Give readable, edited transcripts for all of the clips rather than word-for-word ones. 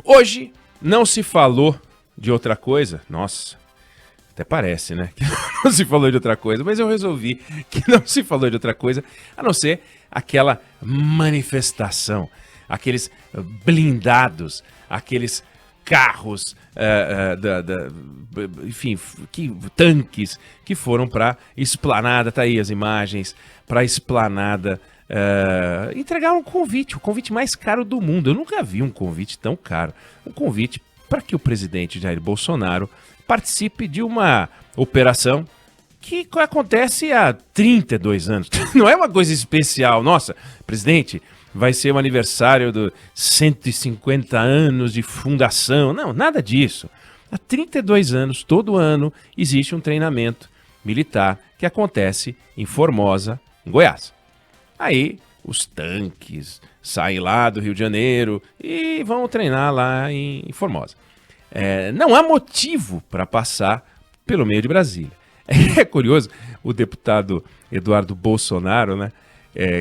Hoje não se falou de outra coisa. Nossa, até parece, né? Que não se falou de outra coisa, mas eu resolvi que não se falou de outra coisa, a não ser aquela manifestação, aqueles blindados, aqueles carros, enfim, tanques que foram para Esplanada, tá aí as imagens, para Esplanada entregar um convite, o convite mais caro do mundo. Eu nunca vi um convite tão caro. Um convite para que o presidente Jair Bolsonaro participe de uma operação que acontece há 32 anos. Não é uma coisa especial. Nossa, presidente, vai ser o aniversário dos 150 anos de fundação. Não, nada disso. Há 32 anos, todo ano, existe um treinamento militar que acontece em Formosa, em Goiás. Aí os tanques saem lá do Rio de Janeiro e vão treinar lá em Formosa. Não há motivo para passar pelo meio de Brasília. É curioso, o deputado Eduardo Bolsonaro, né?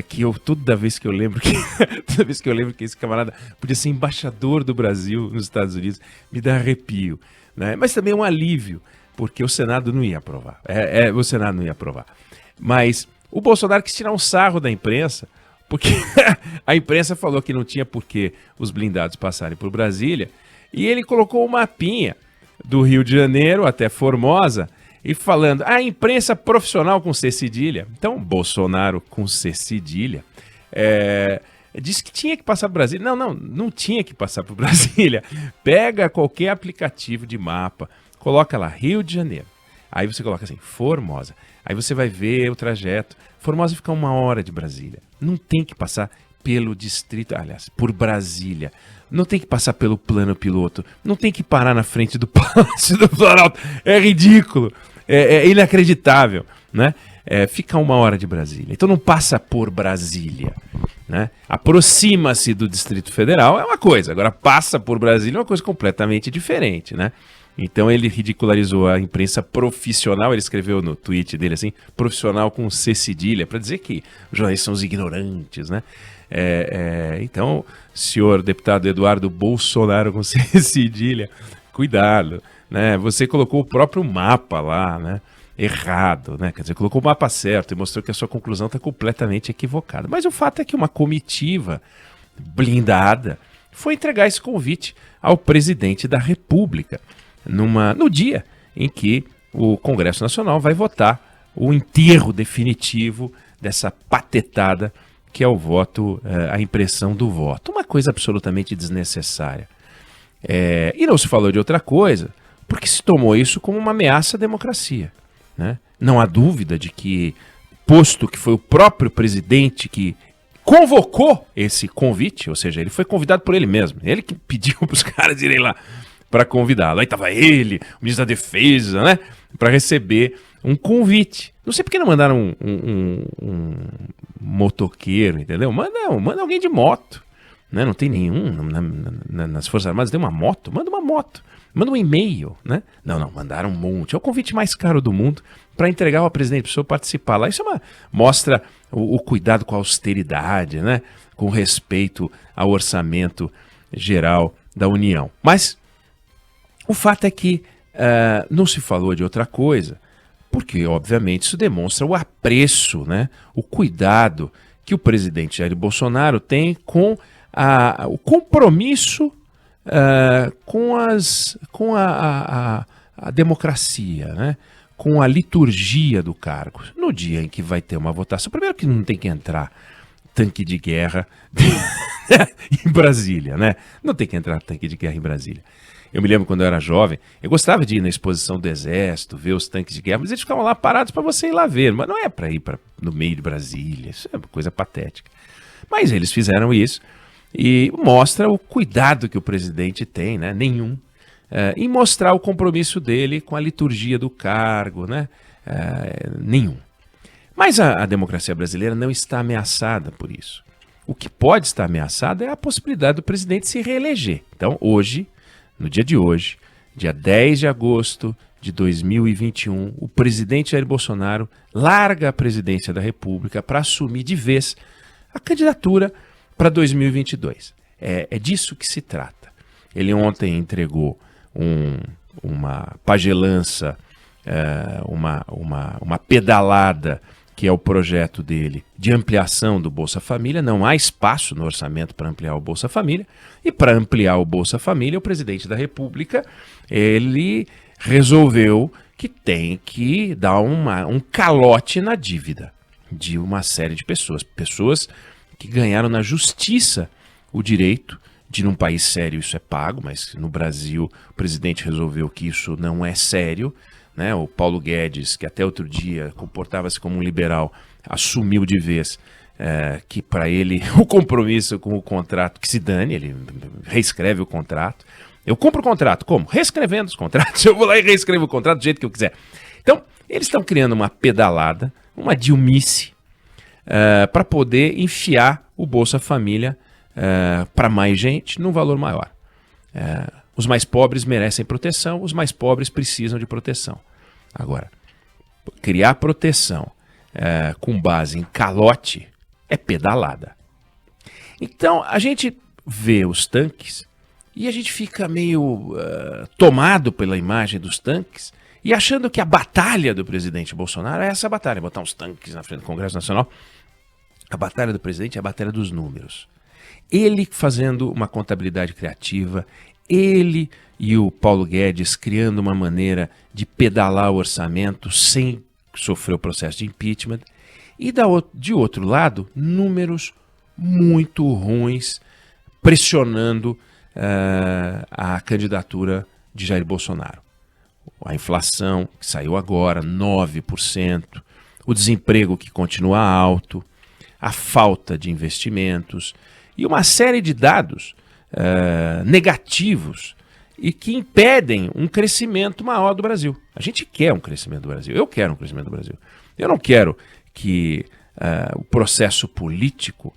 Que eu toda vez que eu lembro que esse camarada podia ser embaixador do Brasil nos Estados Unidos, me dá arrepio, né? Mas também é um alívio, porque o Senado não ia aprovar. O Senado não ia aprovar. Mas o Bolsonaro quis tirar um sarro da imprensa, porque a imprensa falou que não tinha por que os blindados passarem por Brasília, e ele colocou o mapinha do Rio de Janeiro até Formosa, e falando, a imprensa profissional com C cedilha. Então, Bolsonaro com C cedilha, disse que tinha que passar por Brasília. Não tinha que passar por Brasília. Pega qualquer aplicativo de mapa, coloca lá Rio de Janeiro. Aí você coloca assim, Formosa. Aí você vai ver o trajeto. Formosa fica 1 hora de Brasília. Não tem que passar pelo distrito, aliás, por Brasília. Não tem que passar pelo plano piloto. Não tem que parar na frente do Palácio do Planalto. É ridículo. É inacreditável, né? Fica 1 hora de Brasília. Então não passa por Brasília, né? Aproxima-se do Distrito Federal é uma coisa. Agora passa por Brasília é uma coisa completamente diferente, né? Então ele ridicularizou a imprensa profissional, ele escreveu no tweet dele assim, profissional com C cedilha, para dizer que os jornalistas são os ignorantes, né? Então, senhor deputado Eduardo Bolsonaro com C cedilha, cuidado, né? Você colocou o próprio mapa lá, né? Errado, né? Quer dizer, colocou o mapa certo e mostrou que a sua conclusão está completamente equivocada. Mas o fato é que uma comitiva blindada foi entregar esse convite ao presidente da República no dia em que o Congresso Nacional vai votar o enterro definitivo dessa patetada que é o voto, a impressão do voto. Uma coisa absolutamente desnecessária. E não se falou de outra coisa, porque se tomou isso como uma ameaça à democracia, né? Não há dúvida de que, posto que foi o próprio presidente que convocou esse convite, ou seja, ele foi convidado por ele mesmo, ele que pediu para os caras irem lá para convidá-lo. Aí estava ele, o ministro da Defesa, né, para receber um convite. Não sei por que não mandaram um motoqueiro, entendeu? Manda alguém de moto, né? Não tem nenhum nas Forças Armadas, tem uma moto, manda uma moto. Manda um e-mail, né? Não, mandaram um monte. É o convite mais caro do mundo para entregar ao presidente, para a pessoa participar lá. Isso mostra o cuidado com a austeridade, né? Com respeito ao orçamento geral da União. Mas o fato é que não se falou de outra coisa, porque, obviamente, isso demonstra o apreço, né? O cuidado que o presidente Jair Bolsonaro tem com o compromisso com a democracia, né? Com a liturgia do cargo. No dia em que vai ter uma votação, primeiro que não tem que entrar tanque de guerra em Brasília, né? Não tem que entrar tanque de guerra em Brasília. Eu me lembro quando eu era jovem, eu gostava de ir na exposição do Exército, ver os tanques de guerra, mas eles ficavam lá parados para você ir lá ver, mas não é para ir no meio de Brasília, isso é uma coisa patética. Mas eles fizeram isso e mostra o cuidado que o presidente tem, né? Nenhum, em mostrar o compromisso dele com a liturgia do cargo, né? Nenhum. Mas a democracia brasileira não está ameaçada por isso. O que pode estar ameaçado é a possibilidade do presidente se reeleger. Então, hoje, no dia de hoje, dia 10 de agosto de 2021, o presidente Jair Bolsonaro larga a presidência da República para assumir de vez a candidatura para 2022. É disso que se trata. Ele ontem entregou uma pagelança, uma pedalada, que é o projeto dele de ampliação do Bolsa Família. Não há espaço no orçamento para ampliar o Bolsa Família. E para ampliar o Bolsa Família, o presidente da República, ele resolveu que tem que dar um calote na dívida de uma série de pessoas. Pessoas que ganharam na justiça o direito de, num país sério, isso é pago, mas no Brasil o presidente resolveu que isso não é sério, né? O Paulo Guedes, que até outro dia comportava-se como um liberal, assumiu de vez que para ele o compromisso com o contrato, que se dane, ele reescreve o contrato. Eu compro o contrato, como? Reescrevendo os contratos. Eu vou lá e reescrevo o contrato do jeito que eu quiser. Então, eles estão criando uma pedalada, uma dilmice, para poder enfiar o Bolsa Família para mais gente num valor maior. Os mais pobres merecem proteção, os mais pobres precisam de proteção. Agora, criar proteção com base em calote é pedalada. Então, a gente vê os tanques e a gente fica meio tomado pela imagem dos tanques e achando que a batalha do presidente Bolsonaro é essa batalha, botar uns tanques na frente do Congresso Nacional. A batalha do presidente é a batalha dos números. Ele fazendo uma contabilidade criativa, ele e o Paulo Guedes criando uma maneira de pedalar o orçamento sem sofrer o processo de impeachment. E de outro lado, números muito ruins pressionando a candidatura de Jair Bolsonaro. A inflação, que saiu agora, 9%, o desemprego que continua alto, a falta de investimentos e uma série de dados negativos e que impedem um crescimento maior do Brasil. A gente quer um crescimento do Brasil. Eu quero um crescimento do Brasil. Eu não quero que o processo político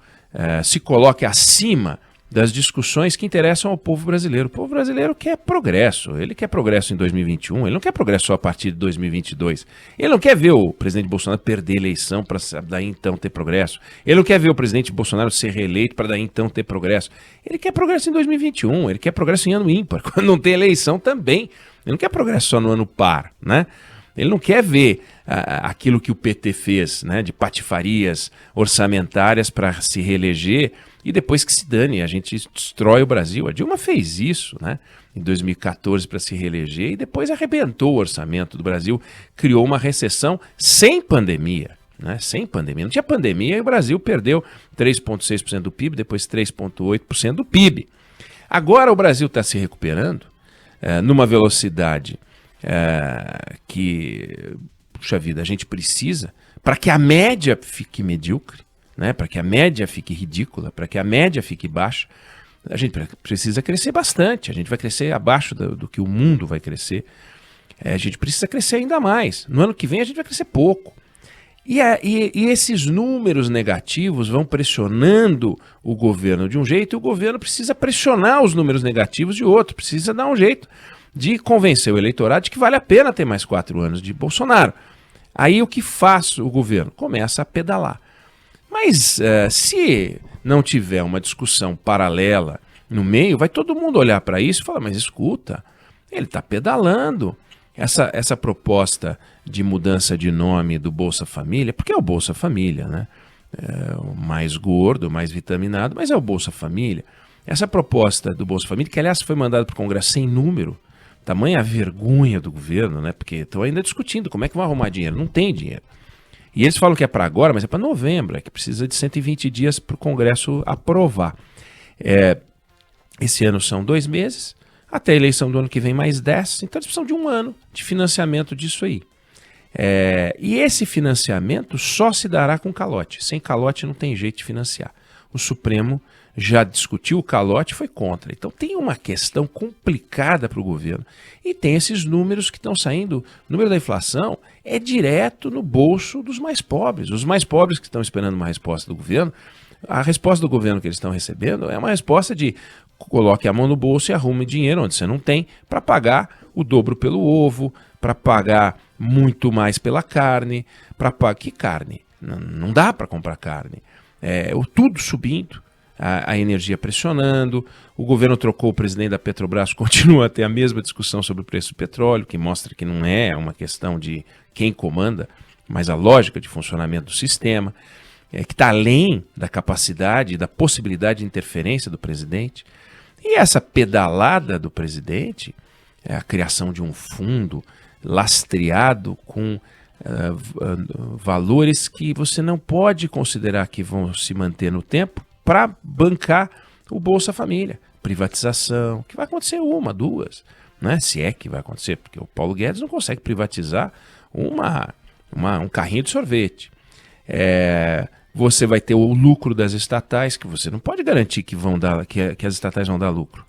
se coloque acima das discussões que interessam ao povo brasileiro. O povo brasileiro quer progresso. Ele quer progresso em 2021. Ele não quer progresso só a partir de 2022. Ele não quer ver o presidente Bolsonaro perder a eleição para daí então ter progresso. Ele não quer ver o presidente Bolsonaro ser reeleito para daí então ter progresso. Ele quer progresso em 2021. Ele quer progresso em ano ímpar, quando não tem eleição também. Ele não quer progresso só no ano par, né? Ele não quer ver aquilo que o PT fez, né, de patifarias orçamentárias para se reeleger e depois que se dane, a gente destrói o Brasil. A Dilma fez isso, né, em 2014 para se reeleger e depois arrebentou o orçamento do Brasil, criou uma recessão sem pandemia. Né, sem pandemia. Não tinha pandemia e o Brasil perdeu 3,6% do PIB, depois 3,8% do PIB. Agora o Brasil está se recuperando numa velocidade que, puxa vida, a gente precisa para que a média fique medíocre, né? Para que a média fique ridícula, para que a média fique baixa. A gente precisa crescer bastante, a gente vai crescer abaixo do que o mundo vai crescer. A gente precisa crescer ainda mais. No ano que vem a gente vai crescer pouco. E esses números negativos vão pressionando o governo de um jeito e o governo precisa pressionar os números negativos de outro, precisa dar um jeito de convencer o eleitorado de que vale a pena ter mais 4 anos de Bolsonaro. Aí o que faz o governo? Começa a pedalar. Mas se não tiver uma discussão paralela no meio, vai todo mundo olhar para isso e falar, mas escuta, ele está pedalando. Essa proposta de mudança de nome do Bolsa Família, porque é o Bolsa Família, né? O mais gordo, mais vitaminado, mas é o Bolsa Família. Essa proposta do Bolsa Família, que aliás foi mandada para o Congresso sem número, tamanha a vergonha do governo, né? Porque estão ainda discutindo como é que vão arrumar dinheiro. Não tem dinheiro. E eles falam que é para agora, mas é para novembro, é que precisa de 120 dias para o Congresso aprovar. Esse ano são 2 meses, até a eleição do ano que vem mais 10, então eles precisam de 1 ano de financiamento disso aí. E esse financiamento só se dará com calote. Sem calote não tem jeito de financiar. O Supremo já discutiu o calote e foi contra. Então tem uma questão complicada para o governo. E tem esses números que estão saindo. O número da inflação é direto no bolso dos mais pobres. Os mais pobres que estão esperando uma resposta do governo, a resposta do governo que eles estão recebendo é uma resposta de coloque a mão no bolso e arrume dinheiro onde você não tem para pagar o dobro pelo ovo, para pagar muito mais pela carne. Que carne? Não dá para comprar carne. Tudo subindo. a energia pressionando, o governo trocou o presidente da Petrobras, continua a ter a mesma discussão sobre o preço do petróleo, que mostra que não é uma questão de quem comanda, mas a lógica de funcionamento do sistema, que está além da capacidade e da possibilidade de interferência do presidente. E essa pedalada do presidente, a criação de um fundo lastreado com valores que você não pode considerar que vão se manter no tempo para bancar o Bolsa Família. Privatização, que vai acontecer uma, duas, né? Se é que vai acontecer, porque o Paulo Guedes não consegue privatizar um carrinho de sorvete. Você vai ter o lucro das estatais, que você não pode garantir que as estatais vão dar lucro.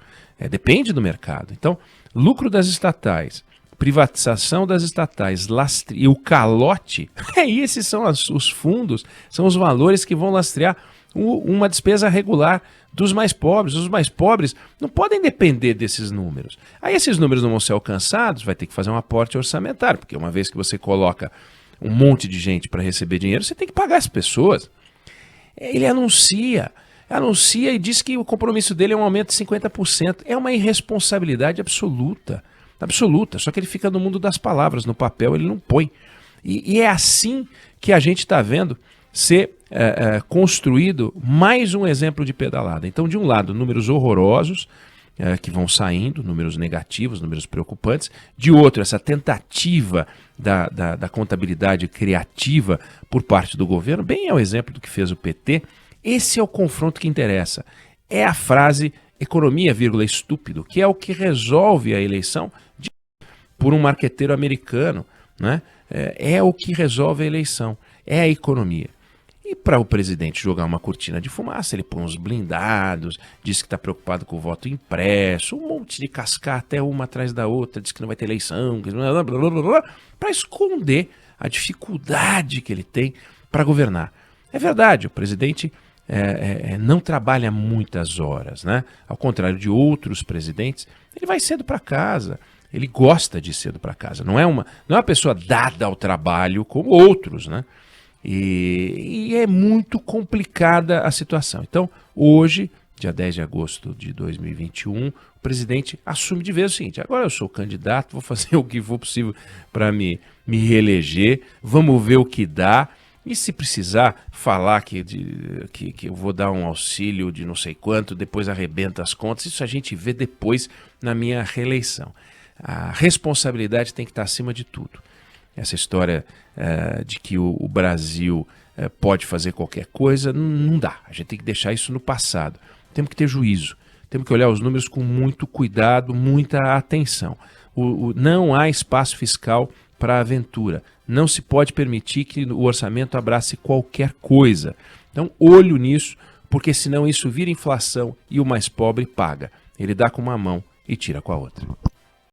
Depende do mercado. Então, lucro das estatais, privatização das estatais e o calote, esses são os fundos, são os valores que vão lastrear uma despesa regular dos mais pobres. Os mais pobres não podem depender desses números. Aí esses números não vão ser alcançados, vai ter que fazer um aporte orçamentário, porque uma vez que você coloca um monte de gente para receber dinheiro, você tem que pagar as pessoas. Ele anuncia e diz que o compromisso dele é um aumento de 50%. É uma irresponsabilidade absoluta, só que ele fica no mundo das palavras, no papel ele não põe. E é assim que a gente está vendo ser construído mais um exemplo de pedalada. Então, de um lado, números horrorosos, que vão saindo, números negativos, números preocupantes. De outro, essa tentativa da contabilidade criativa por parte do governo, bem é o exemplo do que fez o PT. Esse é o confronto que interessa. É a frase economia, estúpido, que é o que resolve a eleição por um marqueteiro americano, né? É o que resolve a eleição, é a economia. E para o presidente jogar uma cortina de fumaça, ele põe uns blindados, diz que está preocupado com o voto impresso, um monte de cascata, uma atrás da outra, diz que não vai ter eleição, para esconder a dificuldade que ele tem para governar. É verdade, o presidente não trabalha muitas horas, né? Ao contrário de outros presidentes, ele vai cedo para casa, ele gosta de ir cedo para casa. Não é uma pessoa dada ao trabalho como outros, né? E é muito complicada a situação. Então, hoje, dia 10 de agosto de 2021, o presidente assume de vez o seguinte: agora eu sou candidato, vou fazer o que for possível para me reeleger, vamos ver o que dá. E se precisar falar que eu vou dar um auxílio de não sei quanto, depois arrebenta as contas, isso a gente vê depois na minha reeleição. A responsabilidade tem que estar acima de tudo. Essa história de que o Brasil pode fazer qualquer coisa, não dá. A gente tem que deixar isso no passado. Temos que ter juízo. Temos que olhar os números com muito cuidado, muita atenção. Não há espaço fiscal para aventura. Não se pode permitir que o orçamento abrace qualquer coisa. Então, olho nisso, porque senão isso vira inflação e o mais pobre paga. Ele dá com uma mão e tira com a outra.